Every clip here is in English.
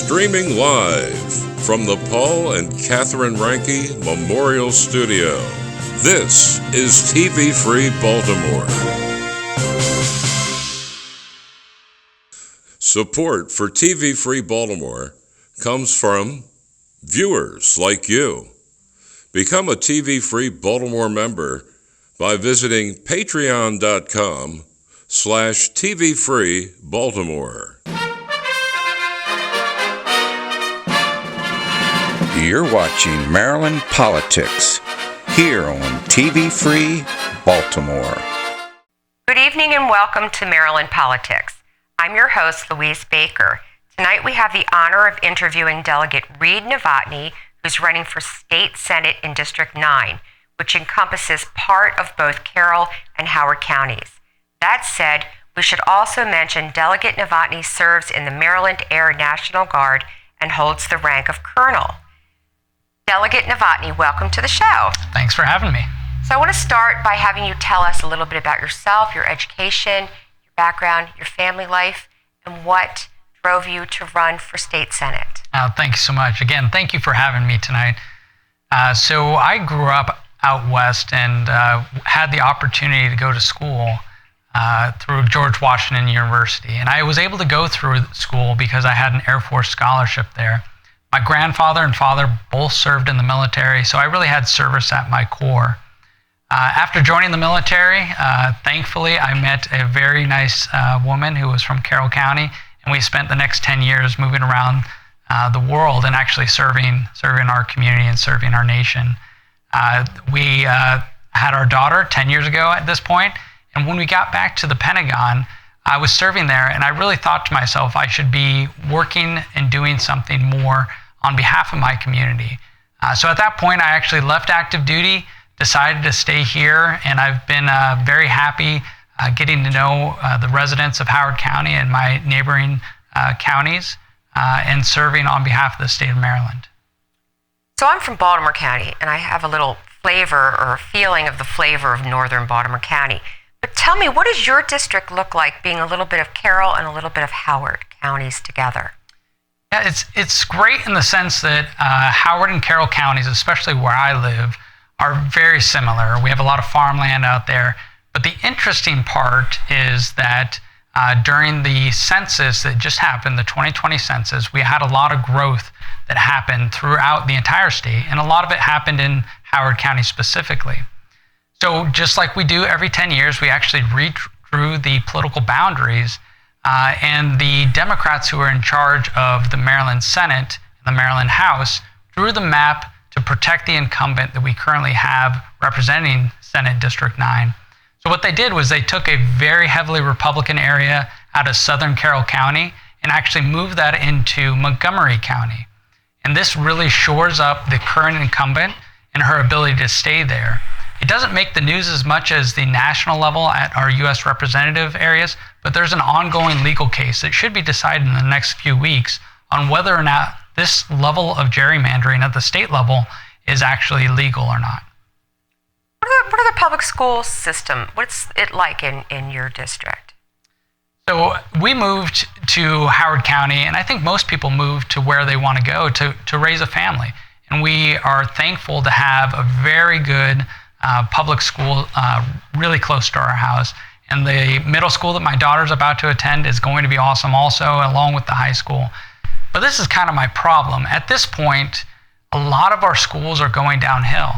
Streaming live from the Paul and Catherine Ranke Memorial Studio, this is TV Free Baltimore. Support for TV Free Baltimore comes from viewers like you. Become a TV Free Baltimore member by visiting patreon.com/tvfreebaltimore. You're watching Maryland Politics here on TV Free Baltimore. Good evening and welcome to Maryland Politics. I'm your host, Louise Baker. Tonight we have the honor of interviewing Delegate Reid Novotny, who's running for State Senate in District 9, which encompasses part of both Carroll and Howard counties. That said, we should also mention Delegate Novotny serves in the Maryland Air National Guard and holds the rank of Colonel. Delegate Novotny, welcome to the show. Thanks for having me. So I want to start by having you tell us a little bit about yourself, your education, your background, your family life, and what drove you to run for State Senate. Thank you so much. Again, thank you for having me tonight. So I grew up out west and had the opportunity to go to school through George Washington University. And I was able to go through school because I had an Air Force scholarship there. My grandfather and father both served in the military, so I really had service at my core. After joining the military, thankfully, I met a very nice woman who was from Carroll County, and we spent the next 10 years moving around the world and actually serving our community and serving our nation. We had our daughter 10 years ago at this point, and when we got back to the Pentagon, I was serving there, and I really thought to myself I should be working and doing something more on behalf of my community. So at that point, I actually left active duty, decided to stay here, and I've been very happy getting to know the residents of Howard County and my neighboring counties and serving on behalf of the state of Maryland. So I'm from Baltimore County, and I have a little flavor or feeling of the flavor of northern Baltimore County. But tell me, what does your district look like being a little bit of Carroll and a little bit of Howard counties together? Yeah, it's great in the sense that Howard and Carroll counties, especially where I live, are very similar. We have a lot of farmland out there. But the interesting part is that during the census that just happened, the 2020 census, we had a lot of growth that happened throughout the entire state, and a lot of it happened in Howard County specifically. So just like we do every 10 years, we actually redrew the political boundaries, and the Democrats who are in charge of the Maryland Senate and the Maryland House drew the map to protect the incumbent that we currently have representing Senate District 9. So what they did was they took a very heavily Republican area out of southern Carroll County and actually moved that into Montgomery County. And this really shores up the current incumbent and her ability to stay there. It doesn't make the news as much as the national level at our U.S. representative areas, but there's an ongoing legal case that should be decided in the next few weeks on whether or not this level of gerrymandering at the state level is actually legal or not. What are the public school system? What's it like in your district? So we moved to Howard County, and I think most people move to where they want to go to raise a family. And we are thankful to have a very good public school really close to our house. And the middle school that my daughter's about to attend is going to be awesome also, along with the high school. But this is kind of my problem. At this point, a lot of our schools are going downhill.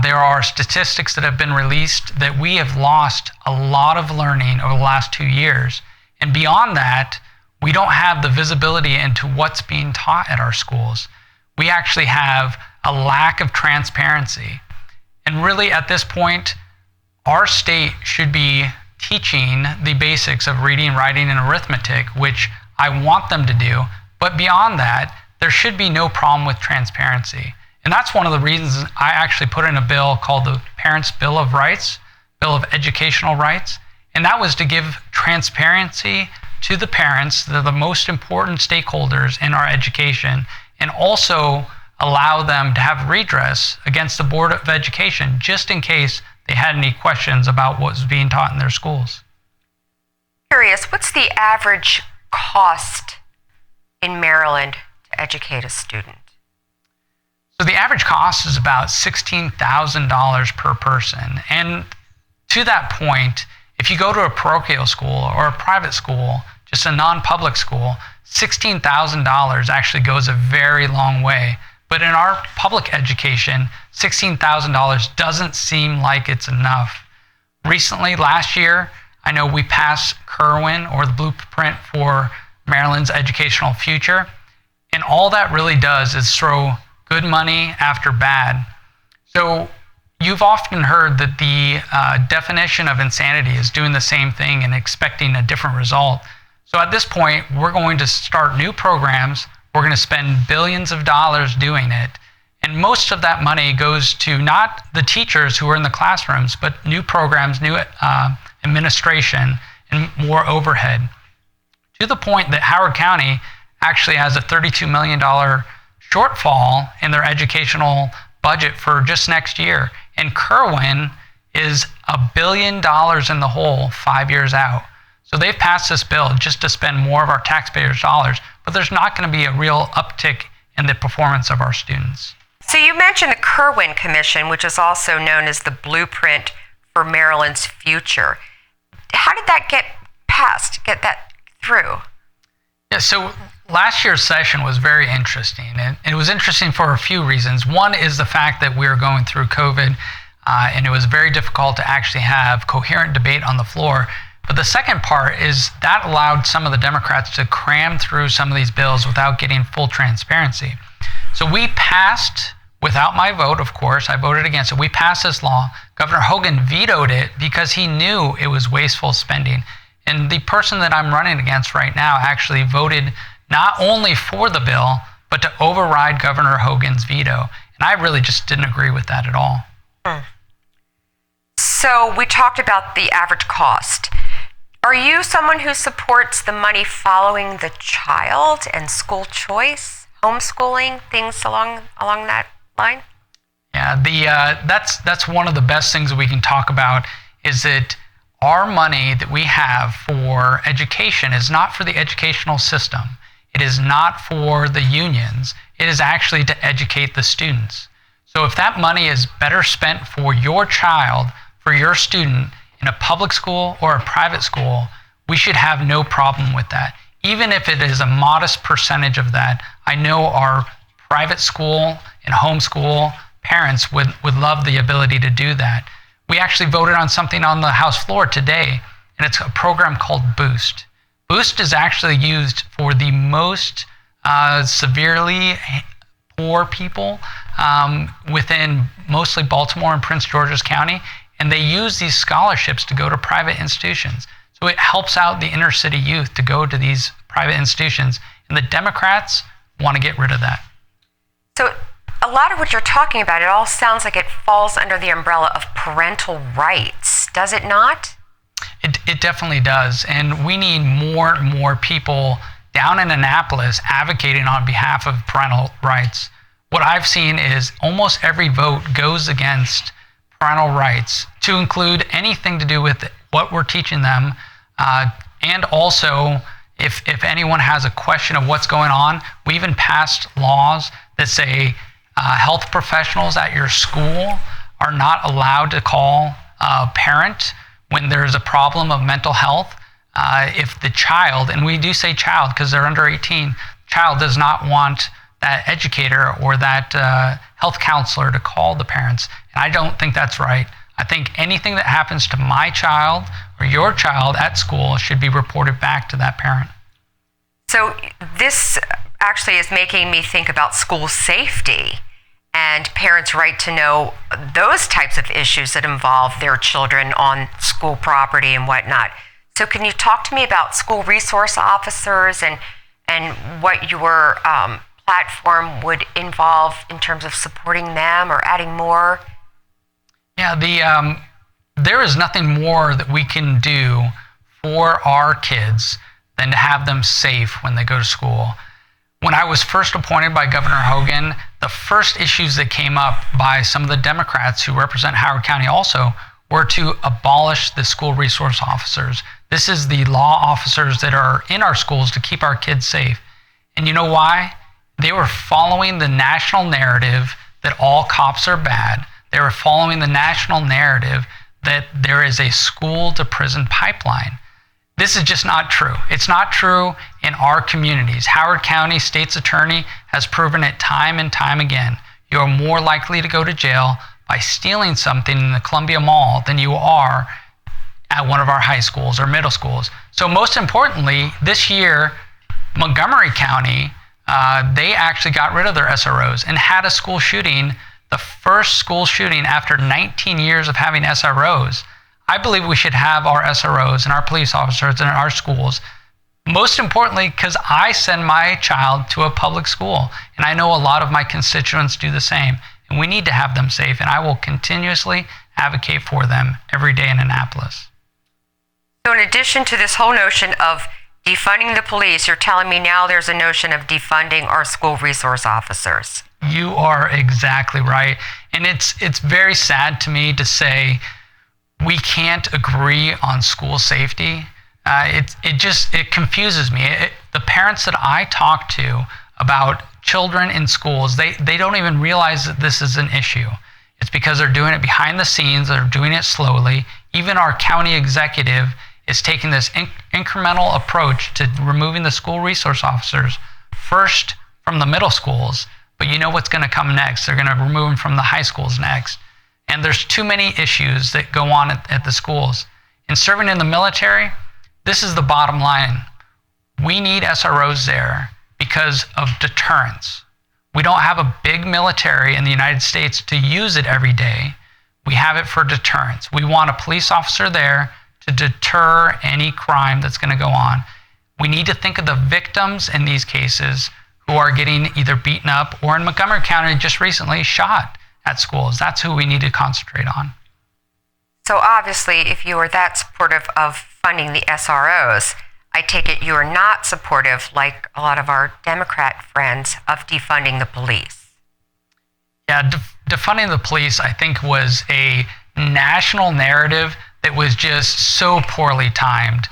There are statistics that have been released that we have lost a lot of learning over the last 2 years. And beyond that, we don't have the visibility into what's being taught at our schools. We actually have a lack of transparency. And really, at this point, our state should be teaching the basics of reading, writing, and arithmetic, which I want them to do. But beyond that, there should be no problem with transparency. And that's one of the reasons I actually put in a bill called the Parents' Bill of Rights, Bill of Educational Rights. And that was to give transparency to the parents, they're the most important stakeholders in our education, and also allow them to have redress against the Board of Education, just in case they had any questions about what was being taught in their schools. Curious, what's the average cost in Maryland to educate a student? So the average cost is about $16,000 per person. And to that point, if you go to a parochial school or a private school, just a non-public school, $16,000 actually goes a very long way. But in our public education, $16,000 doesn't seem like it's enough. Recently, last year, I know we passed Kerwin, or the blueprint for Maryland's educational future. And all that really does is throw good money after bad. So you've often heard that the definition of insanity is doing the same thing and expecting a different result. So at this point, we're going to start new programs. We're going to spend billions of dollars doing it. And most of that money goes to not the teachers who are in the classrooms, but new programs, new administration, and more overhead. To the point that Howard County actually has a $32 million shortfall in their educational budget for just next year. And Kerwin is $1 billion in the hole 5 years out. So they've passed this bill just to spend more of our taxpayers' dollars, but there's not going to be a real uptick in the performance of our students. So you mentioned the Kerwin Commission, which is also known as the blueprint for Maryland's future. How did that get passed, get that through? Yeah, so last year's session was very interesting, and it was interesting for a few reasons. One is the fact that we were going through COVID, and it was very difficult to actually have coherent debate on the floor. But the second part is that allowed some of the Democrats to cram through some of these bills without getting full transparency. So we passed, without my vote, of course, I voted against it. We passed this law. Governor Hogan vetoed it because he knew it was wasteful spending. And the person that I'm running against right now actually voted not only for the bill, but to override Governor Hogan's veto. And I really just didn't agree with that at all. So we talked about the average cost. Are you someone who supports the money following the child and school choice, homeschooling, things along that line? Yeah, that's one of the best things that we can talk about, is that our money that we have for education is not for the educational system. It is not for the unions. It is actually to educate the students. So if that money is better spent for your child, for your student, in a public school or a private school, we should have no problem with that. Even if it is a modest percentage of that, I know our private school and homeschool parents would love the ability to do that. We actually voted on something on the House floor today, and it's a program called Boost. Boost is actually used for the most severely poor people within mostly Baltimore and Prince George's County, and they use these scholarships to go to private institutions. So it helps out the inner city youth to go to these private institutions, and the Democrats want to get rid of that. So a lot of what you're talking about, it all sounds like it falls under the umbrella of parental rights, does it not? It definitely does, and we need more and more people down in Annapolis advocating on behalf of parental rights. What I've seen is almost every vote goes against parental rights, to include anything to do with what we're teaching them, and also if anyone has a question of what's going on, we even passed laws that say health professionals at your school are not allowed to call a parent when there's a problem of mental health. If the child, and we do say child because they're under 18, child does not want that educator or that health counselor to call the parents. And I don't think that's right. I think anything that happens to my child or your child at school should be reported back to that parent. So this actually is making me think about school safety and parents' right to know those types of issues that involve their children on school property and whatnot. So can you talk to me about school resource officers and what your platform would involve in terms of supporting them or adding more? Yeah, there is nothing more that we can do for our kids than to have them safe when they go to school. When I was first appointed by Governor Hogan, the first issues that came up by some of the Democrats who represent Howard County also were to abolish the school resource officers. This is the law officers that are in our schools to keep our kids safe. And you know why? They were following the national narrative that all cops are bad. They were following the national narrative that there is a school to prison pipeline. This is just not true. It's not true in our communities. Howard County State's Attorney has proven it time and time again. You are more likely to go to jail by stealing something in the Columbia Mall than you are at one of our high schools or middle schools. So most importantly, this year, Montgomery County, they actually got rid of their SROs and had a school shooting, the first school shooting after 19 years of having SROs. I believe we should have our SROs and our police officers in our schools. Most importantly, because I send my child to a public school, and I know a lot of my constituents do the same, and we need to have them safe, and I will continuously advocate for them every day in Annapolis. So in addition to this whole notion of defunding the police, you're telling me now there's a notion of defunding our school resource officers. You are exactly right. And it's very sad to me to say we can't agree on school safety. It confuses me. The parents that I talk to about children in schools, they don't even realize that this is an issue. It's because they're doing it behind the scenes, they're doing it slowly. Even our county executive is taking this incremental approach to removing the school resource officers first from the middle schools, but you know what's going to come next. They're going to remove them from the high schools next. And there's too many issues that go on at the schools. In serving in the military, this is the bottom line. We need SROs there because of deterrence. We don't have a big military in the United States to use it every day. We have it for deterrence. We want a police officer there to deter any crime that's going to go on. We need to think of the victims in these cases who are getting either beaten up or in Montgomery County just recently shot at schools. That's who we need to concentrate on. So obviously, if you are that supportive of funding the SROs, I take it you are not supportive, like a lot of our Democrat friends, of defunding the police. Yeah, defunding the police, I think, was a national narrative that was just so poorly timed.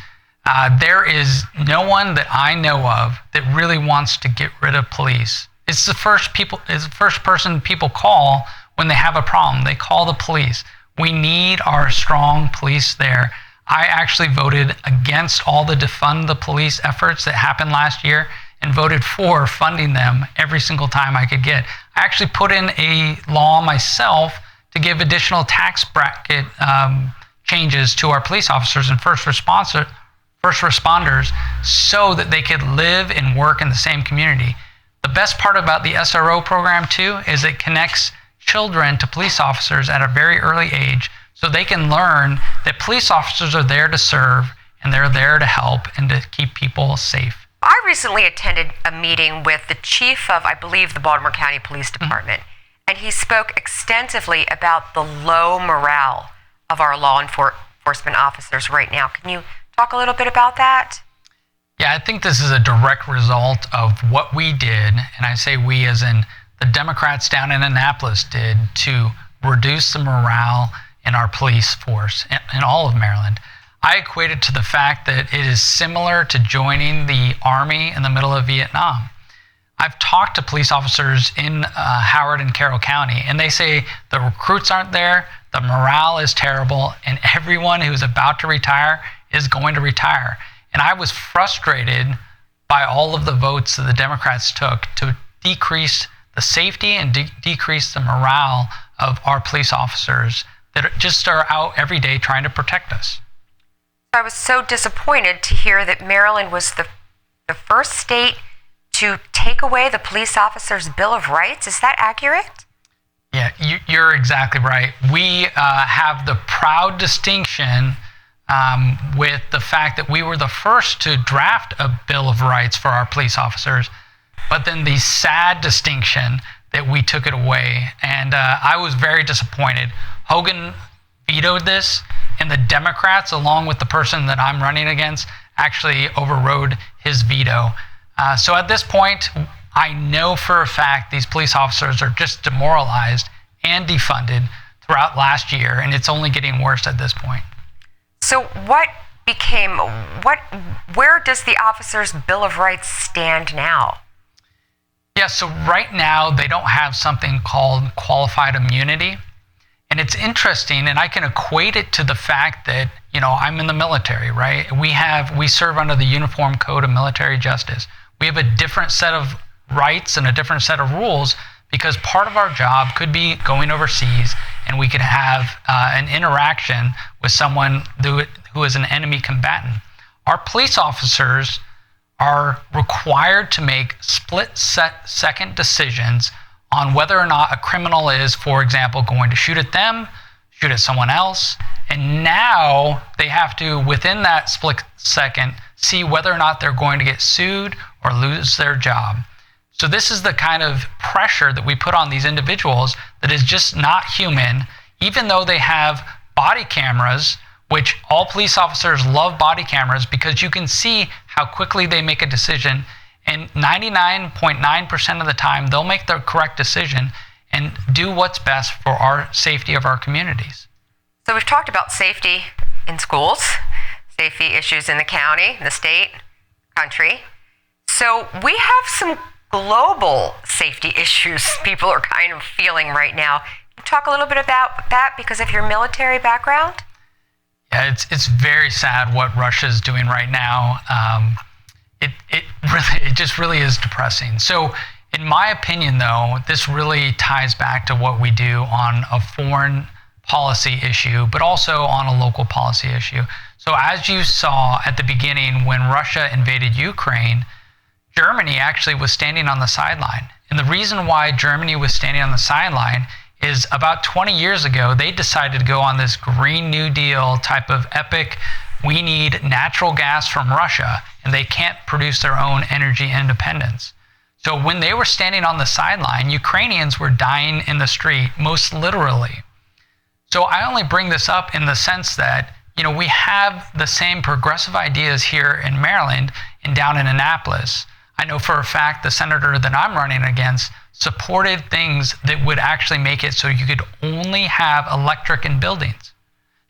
There is no one that I know of that really wants to get rid of police. It's the first person people call when they have a problem. They call the police. We need our strong police there. I actually voted against all the defund the police efforts that happened last year and voted for funding them every single time I could get. I actually put in a law myself to give additional tax bracket changes to our police officers and first responders so that they could live and work in the same community. The best part about the SRO program too is it connects children to police officers at a very early age so they can learn that police officers are there to serve and they're there to help and to keep people safe. I recently attended a meeting with the chief of, I believe, the Baltimore County Police Department, and he spoke extensively about the low morale of our law enforcement officers right now. Can you talk a little bit about that? Yeah, I think this is a direct result of what we did, and I say we as in the Democrats down in Annapolis did to reduce the morale in our police force in all of Maryland. I equate it to the fact that it is similar to joining the Army in the middle of Vietnam. I've talked to police officers in Howard and Carroll County, and they say the recruits aren't there, the morale is terrible, and everyone who's about to retire is going to retire. And I was frustrated by all of the votes that the Democrats took to decrease the safety and decrease the morale of our police officers that just are out every day trying to protect us. I was so disappointed to hear that Maryland was the first state to take away the police officers' Bill of Rights. Is that accurate? Yeah, you're exactly right. We have the proud distinction with the fact that we were the first to draft a Bill of Rights for our police officers, but then the sad distinction that we took it away. And I was very disappointed. Hogan vetoed this, and the Democrats, along with the person that I'm running against, actually overrode his veto. So at this point, I know for a fact these police officers are just demoralized and defunded throughout last year, and it's only getting worse at this point. So where does the officers' Bill of Rights stand now? Yeah, so right now they don't have something called qualified immunity. And it's interesting, and I can equate it to the fact that, I'm in the military, right? We serve under the Uniform Code of Military Justice. We have a different set of rights and a different set of rules because part of our job could be going overseas and we could have an interaction with someone who is an enemy combatant. Our police officers are required to make split-second decisions on whether or not a criminal is, for example, going to shoot at them, shoot at someone else, and now they have to, within that split second, see whether or not they're going to get sued or lose their job. So this is the kind of pressure that we put on these individuals that is just not human, even though they have body cameras, which all police officers love body cameras because you can see how quickly they make a decision. And 99.9% of the time, they'll make the correct decision and do what's best for our safety of our communities. So we've talked about safety in schools, safety issues in the county, the state, country. So we have some global safety issues people are kind of feeling right now. Can you talk a little bit about that because of your military background? Yeah, it's very sad what Russia's doing right now. It just really is depressing. So in my opinion, though, this really ties back to what we do on a foreign policy issue, but also on a local policy issue. So as you saw at the beginning, when Russia invaded Ukraine, Germany actually was standing on the sideline. And the reason why Germany was standing on the sideline is about 20 years ago, they decided to go on this Green New Deal type of epic, we need natural gas from Russia, and they can't produce their own energy independence. So when they were standing on the sideline, Ukrainians were dying in the street, most literally. So I only bring this up in the sense that, we have the same progressive ideas here in Maryland and down in Annapolis. I know for a fact the senator that I'm running against supported things that would actually make it so you could only have electric in buildings.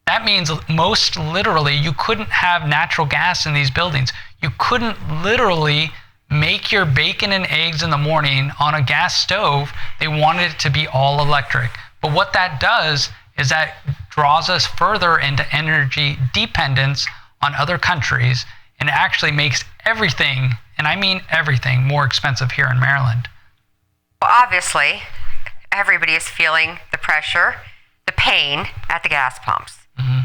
That means most literally you couldn't have natural gas in these buildings. You couldn't literally make your bacon and eggs in the morning on a gas stove. They wanted it to be all electric. But what that does is that draws us further into energy dependence on other countries and actually makes everything, and I mean everything, more expensive here in Maryland. Well, obviously, everybody is feeling the pressure, the pain at the gas pumps. Mm-hmm.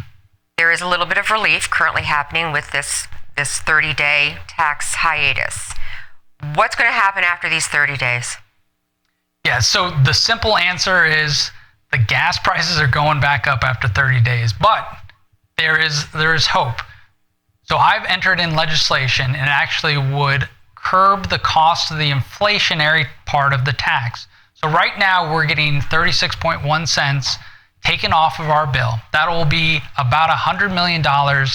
There is a little bit of relief currently happening with this 30-day tax hiatus. What's going to happen after these 30 days? Yeah, so the simple answer is the gas prices are going back up after 30 days, but there is hope. So I've entered in legislation and actually would curb the cost of the inflationary part of the tax. So right now we're getting 36.1 cents taken off of our bill. That will be about $100 million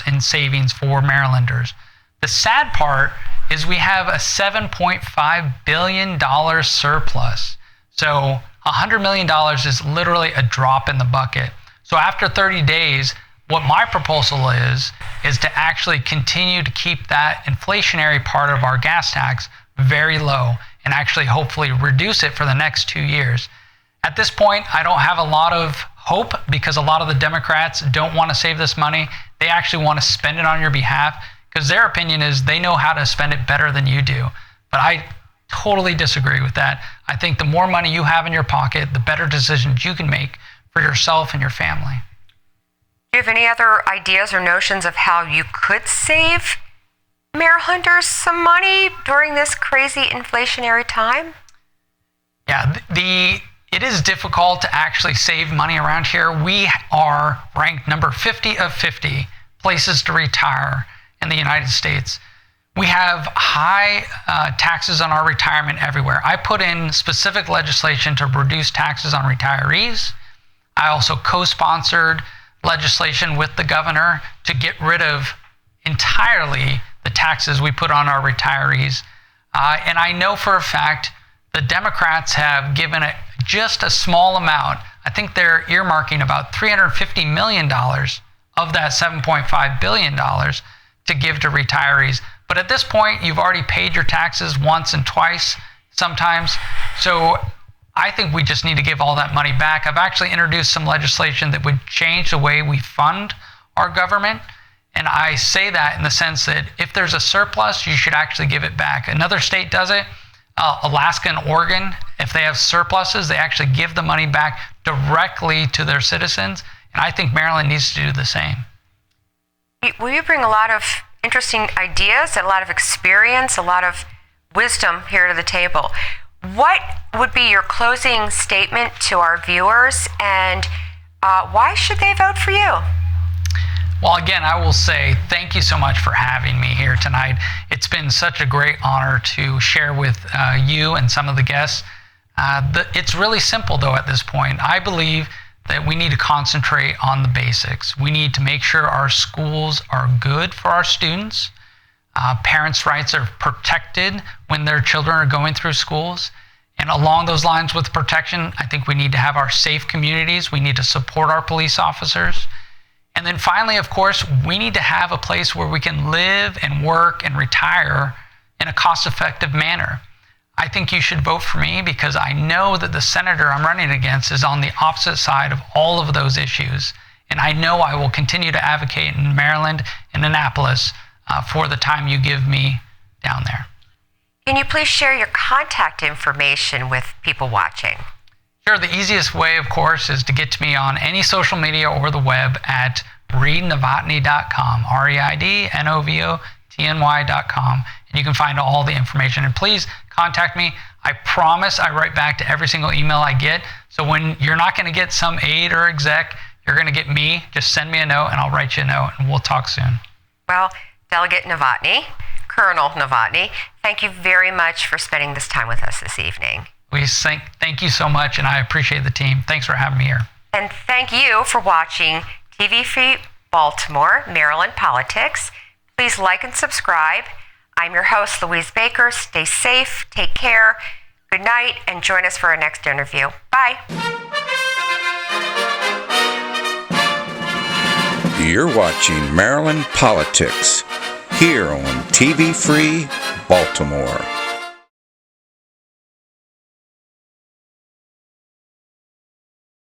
in savings for Marylanders. The sad part is we have a $7.5 billion surplus. So $100 million is literally a drop in the bucket. So after 30 days, what my proposal is to actually continue to keep that inflationary part of our gas tax very low and actually hopefully reduce it for the next 2 years. At this point, I don't have a lot of hope because a lot of the Democrats don't want to save this money. They actually want to spend it on your behalf because their opinion is they know how to spend it better than you do. But I totally disagree with that. I think the more money you have in your pocket, the better decisions you can make for yourself and your family. Do you have any other ideas or notions of how you could save Marylanders some money during this crazy inflationary time? Yeah, it is difficult to actually save money around here. We are ranked number 50 of 50 places to retire in the United States. We have high taxes on our retirement everywhere. I put in specific legislation to reduce taxes on retirees. I also co-sponsored legislation with the governor to get rid of entirely the taxes we put on our retirees. And I know for a fact the Democrats have given it just a small amount. I think they're earmarking about $350 million of that $7.5 billion to give to retirees. But at this point, you've already paid your taxes once and twice. sometimes. So I think we just need to give all that money back. I've actually introduced some legislation that would change the way we fund our government. And I say that in the sense that if there's a surplus, you should actually give it back. Another state does it. Alaska and Oregon, if they have surpluses, they actually give the money back directly to their citizens. And I think Maryland needs to do the same. Well, you bring a lot of interesting ideas, a lot of experience, a lot of wisdom here to the table. What would be your closing statement to our viewers, and why should they vote for you? Well, again, I will say thank you so much for having me here tonight. It's been such a great honor to share with you and some of the guests. It's really simple, though, at this point. I believe that we need to concentrate on the basics. We need to make sure our schools are good for our students. Parents' rights are protected when their children are going through schools. And along those lines with protection, I think we need to have our safe communities. We need to support our police officers. And then finally, of course, we need to have a place where we can live and work and retire in a cost-effective manner. I think you should vote for me because I know that the senator I'm running against is on the opposite side of all of those issues. And I know I will continue to advocate in Maryland and Annapolis for the time you give me down there. Can you please share your contact information with people watching? Sure. The easiest way, of course, is to get to me on any social media or the web at reidnovotny.com, reidnovotny.com, and you can find all the information. And please contact me. I promise I write back to every single email I get. So when you're not going to get some aide or exec, you're going to get me. Just send me a note, and I'll write you a note, and we'll talk soon. Well, Delegate Novotny, Colonel Novotny, thank you very much for spending this time with us this evening. We thank you so much, and I appreciate the team. Thanks for having me here. And thank you for watching TV Free Baltimore, Maryland Politics. Please like and subscribe. I'm your host, Louise Baker. Stay safe, take care, good night, and join us for our next interview. Bye. You're watching Maryland Politics here on TV Free Baltimore.